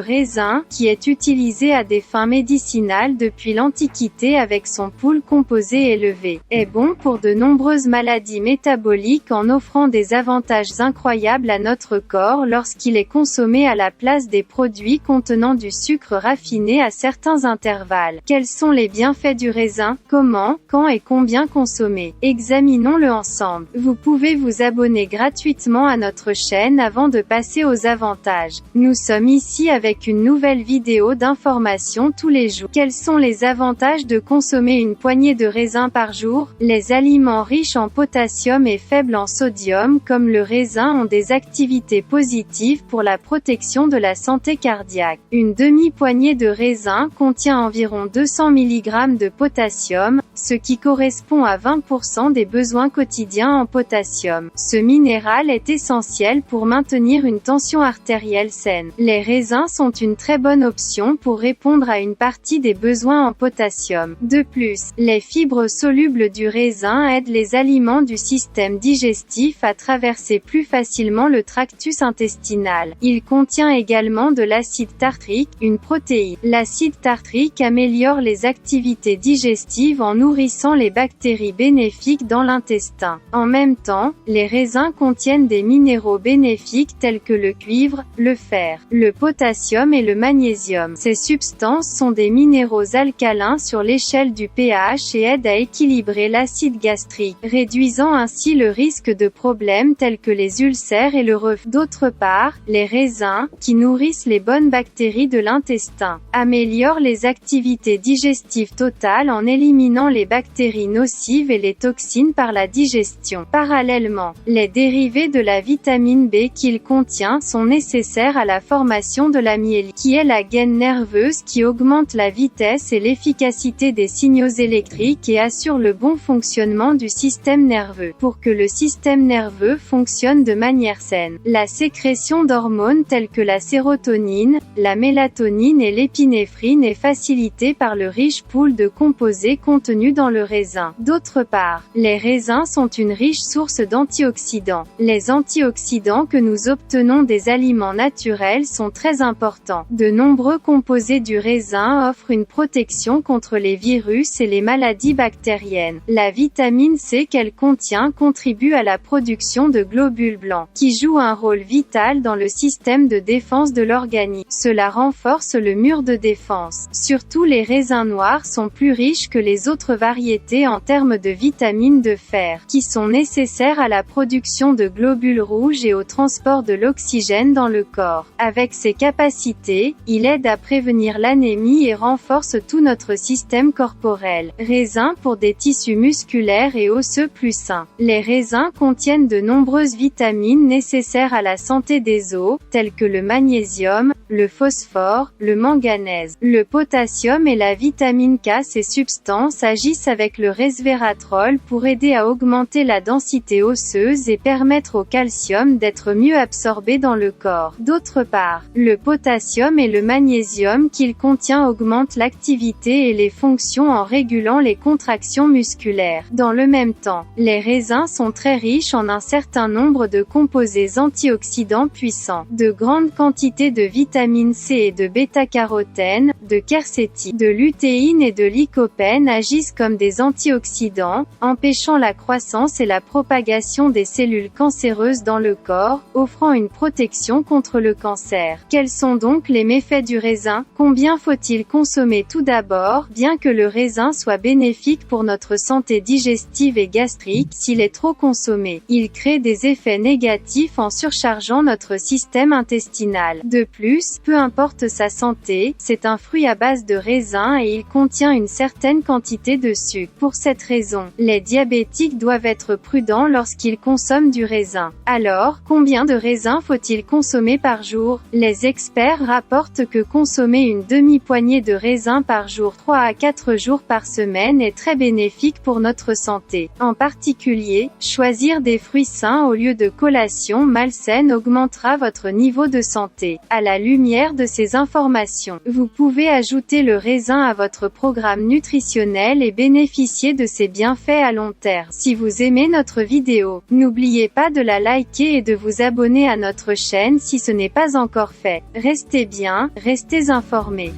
raisin, qui est utilisé à des fins médicinales depuis l'Antiquité avec son pool composé élevé, est bon pour de nombreuses maladies métaboliques en offrant des avantages incroyables à notre corps lorsqu'il est consommé à la place des produits contenant du sucre raffiné à certains intervalles. Quels sont les bienfaits du raisin? Comment, quand et combien consommer? Examinons-le ensemble. Vous pouvez vous abonner gratuitement à notre chaîne avant de passer aux avantages. Nous sommes ici avec une nouvelle vidéo d'information tous les jours. Quels sont les avantages de consommer une poignée de raisin par jour? Les aliments riches en potassium et faibles en sodium comme le raisin ont des activités positives pour la protection de la santé cardiaque. Une demi-poignée de raisin contient environ 200 mg de potassium, ce qui correspond à 20% des besoins quotidiens en potassium. Ce minéral est essentiel pour maintenir une tension artérielle saine. Les raisins sont une très bonne option pour répondre à une partie des besoins en potassium. De plus, les fibres solubles du raisin aident les aliments du système digestif à traverser plus facilement le tractus intestinal. Il contient également de l'acide tartrique, une protéine. L'acide tartrique améliore les activités digestives en nourrissant les bactéries bénéfiques dans l'intestin. En même temps, les raisins contiennent des minéraux bénéfiques tels que le cuivre, le fer, le potassium et le magnésium. Ces substances sont des minéraux alcalins sur l'échelle du pH et aident à équilibrer l'acide gastrique, réduisant ainsi le risque de problèmes tels que les ulcères et le reflux. D'autre part, les raisins, qui nourrissent les bonnes bactéries de l'intestin, améliorent les activités digestives totales en éliminant les bactéries nocives et les toxines par la digestion. Parallèlement, les dérivés de la vitamine B qu'il contient sont nécessaires à la formation de la myéline, qui est la gaine nerveuse qui augmente la vitesse et l'efficacité des signaux électriques et assure le bon fonctionnement du système nerveux. Pour que le système nerveux fonctionne de manière saine, la sécrétion d'hormones telles que la sérotonine, la mélatonine et l'épinéphrine est facilitée par le riche pool de composés contenus dans le raisin. D'autre part, les raisins sont une riche source d'antioxydants. Les antioxydants que nous obtenons des aliments naturels sont très importants. De nombreux composés du raisin offrent une protection contre les virus et les maladies bactériennes. La vitamine C qu'elle contient contribue à la production de globules blancs, qui jouent un rôle vital dans le système de défense de l'organisme. Cela renforce le mur de défense. Surtout les raisins noirs sont plus riches que les autres variétés en termes de vitamines de fer, qui sont nécessaires à la production de globules rouges et au transport de l'oxygène dans le corps. Avec ses capacités, il aide à prévenir l'anémie et renforce tout notre système corporel. Raisins pour des tissus musculaires et osseux plus sains. Les raisins contiennent de nombreuses vitamines nécessaires à la santé des os, telles que le magnésium, le phosphore, le manganèse, le potassium et la vitamine K. Ces substances agissent avec le resveratrol pour aider à augmenter la densité osseuse et permettre au calcium d'être mieux absorbé dans le corps. D'autre part, le potassium et le magnésium qu'il contient augmentent l'activité et les fonctions en régulant les contractions musculaires. Dans le même temps, les raisins sont très riches en un certain nombre de composés antioxydants puissants. De grandes quantités de vitamine C et de bêta-carotène, de quercétine, de lutéine et de lycopène agissent comme des antioxydants, empêchant la croissance et la propagation des cellules cancéreuses dans le corps, offrant une protection contre le cancer. Quels sont donc les méfaits du raisin? Combien faut-il consommer? Tout d'abord, bien que le raisin soit bénéfique pour notre santé digestive et gastrique, s'il est trop consommé, il crée des effets négatifs en surchargeant notre système intestinal. De plus, peu importe sa santé, c'est un fruit à base de raisin et il contient une certaine quantité de sucre. Pour cette raison, les diabétiques doivent être prudents lorsqu'ils consomment du raisin. Alors, combien de raisins faut-il consommer par jour? Les experts rapportent que consommer une demi-poignée de raisins par jour 3 à 4 jours par semaine est très bénéfique pour notre santé. En particulier, choisir des fruits sains au lieu de collations malsaines augmentera votre niveau de santé. À la lumière de ces informations, vous pouvez ajouter le raisin à votre programme nutritionnel et bénéficier de ses bienfaits à long terme. Si vous aimez notre vidéo, n'oubliez pas de la liker et de vous abonner à notre chaîne si ce n'est pas encore fait. Restez bien, restez informés.